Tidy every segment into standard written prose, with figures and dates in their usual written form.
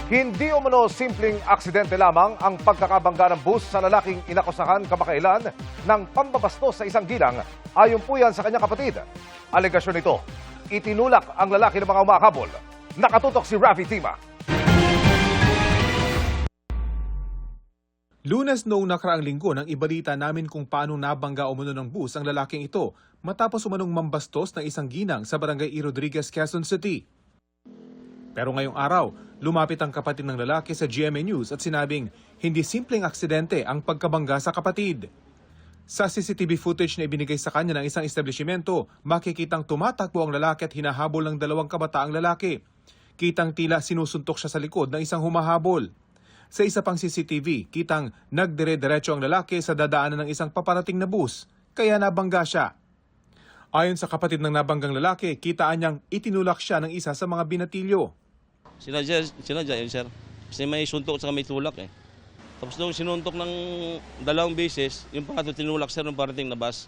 Hindi umano simpleng aksidente lamang ang pagkakabangga ng bus sa lalaking inakusahan kamakailan ng pambabastos sa isang ginang, ayon po yan sa kanyang kapatid. Alegasyon nito, itinulak ang lalaki ng mga umakabol. Nakatutok si Rafi Tima. Lunes noong nakaraang linggo nang ibalita namin kung paano nabangga umano ng bus ang lalaking ito matapos umanong mambastos ng isang ginang sa barangay E. Rodriguez, Quezon City. Pero ngayong araw, lumapit ang kapatid ng lalaki sa GMA News at sinabing hindi simpleng aksidente ang pagkabangga sa kapatid. Sa CCTV footage na ibinigay sa kanya ng isang establishmento, makikitang tumatakbo ang lalaki at hinahabol ng dalawang kabataang lalaki. Kitang tila sinusuntok siya sa likod ng isang humahabol. Sa isa pang CCTV, kitang nagdire-diretso ang lalaki sa dadaanan ng isang paparating na bus, kaya nabangga siya. Ayon sa kapatid ng nabanggang lalaki, kitaan niyang itinulak siya ng isa sa mga binatilyo. Sinadya yun, sir. Kasi may suntok at may tulak eh. Tapos nung sinuntok ng dalawang beses, yung pangatlo tinulak, sir, ng parating na bus.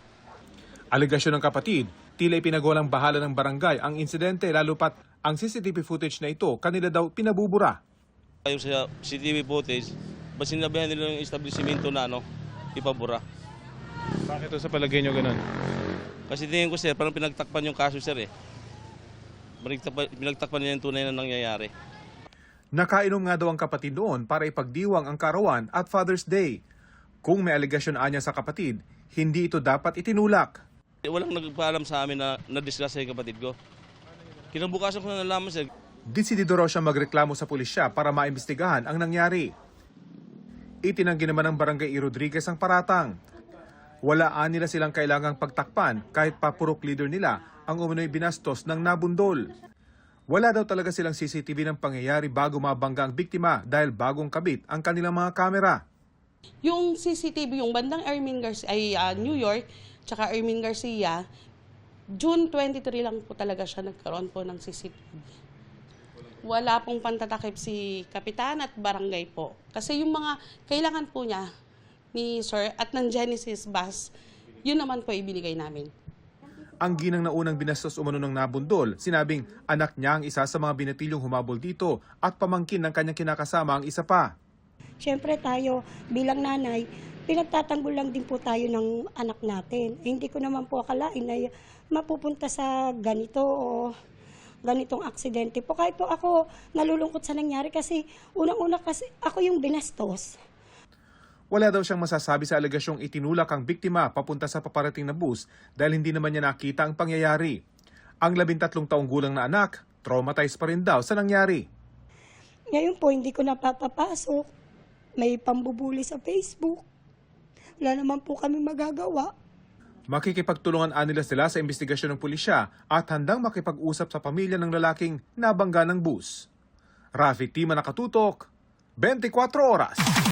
Alegasyon ng kapatid, tila ipinagawalang bahala ng barangay ang insidente lalo pat ang CCTV footage na ito kanila daw pinabubura. Yung sa CCTV footage, ba sinabihan nila yung establishmento na ipabura. Bakit ito sa palagay niyo ganun? Kasi tingin ko, sir, parang pinagtakpan yung kaso, sir eh. Pinagtakpan nila yung tunay na nangyayari. Nakainom nga daw ang kapatid doon para ipagdiwang ang karawan at Father's Day. Kung may alegasyon anya sa kapatid, hindi ito dapat itinulak. Walang nagpaalam sa amin na na-discuss yung kapatid ko. Kinabukasan ko na nalaman, sir. Desidido raw siya magreklamo sa pulisya para maimbestigahan ang nangyari. Itinanggi naman ng barangay E. Rodriguez ang paratang. Walaan nila silang kailangang pagtakpan kahit papurok leader nila ang umano'y binastos ng nabundol. Wala daw talaga silang CCTV ng pangyayari bago mabangga ang biktima dahil bagong kabit ang kanilang mga kamera. Yung CCTV, yung bandang New York, tsaka Ermin Garcia, June 23 lang po talaga siya nagkaroon po ng CCTV. Wala pong pantatakip si Kapitan at Barangay po. Kasi yung mga kailangan po niya ni Sir at ng Genesis bus, yun naman po ibinigay namin. Ang ginang na unang binastos umano ng nabundol, sinabing anak niya ang isa sa mga binatilyong humabol dito at pamangkin ng kanyang kinakasama ang isa pa. Siyempre tayo bilang nanay, pinagtatanggol lang din po tayo ng anak natin. Hindi ko naman po akalain na mapupunta sa ganito o ganitong aksidente po. Kahit po ako nalulungkot sa nangyari kasi unang-una kasi ako yung binastos. Wala daw siyang masasabi sa alegasyong itinulak ang biktima papunta sa paparating na bus dahil hindi naman niya nakita ang pangyayari. Ang 13 taong gulang na anak, traumatized pa rin daw sa nangyari. Ngayon po hindi ko napapapasok. May pambubuli sa Facebook. Wala naman po kami magagawa. Makikipagtulungan nila sila sa investigasyon ng pulisya at handang makipag-usap sa pamilya ng lalaking nabangga ng bus. Rafi Tima, Nakatutok, 24 Oras.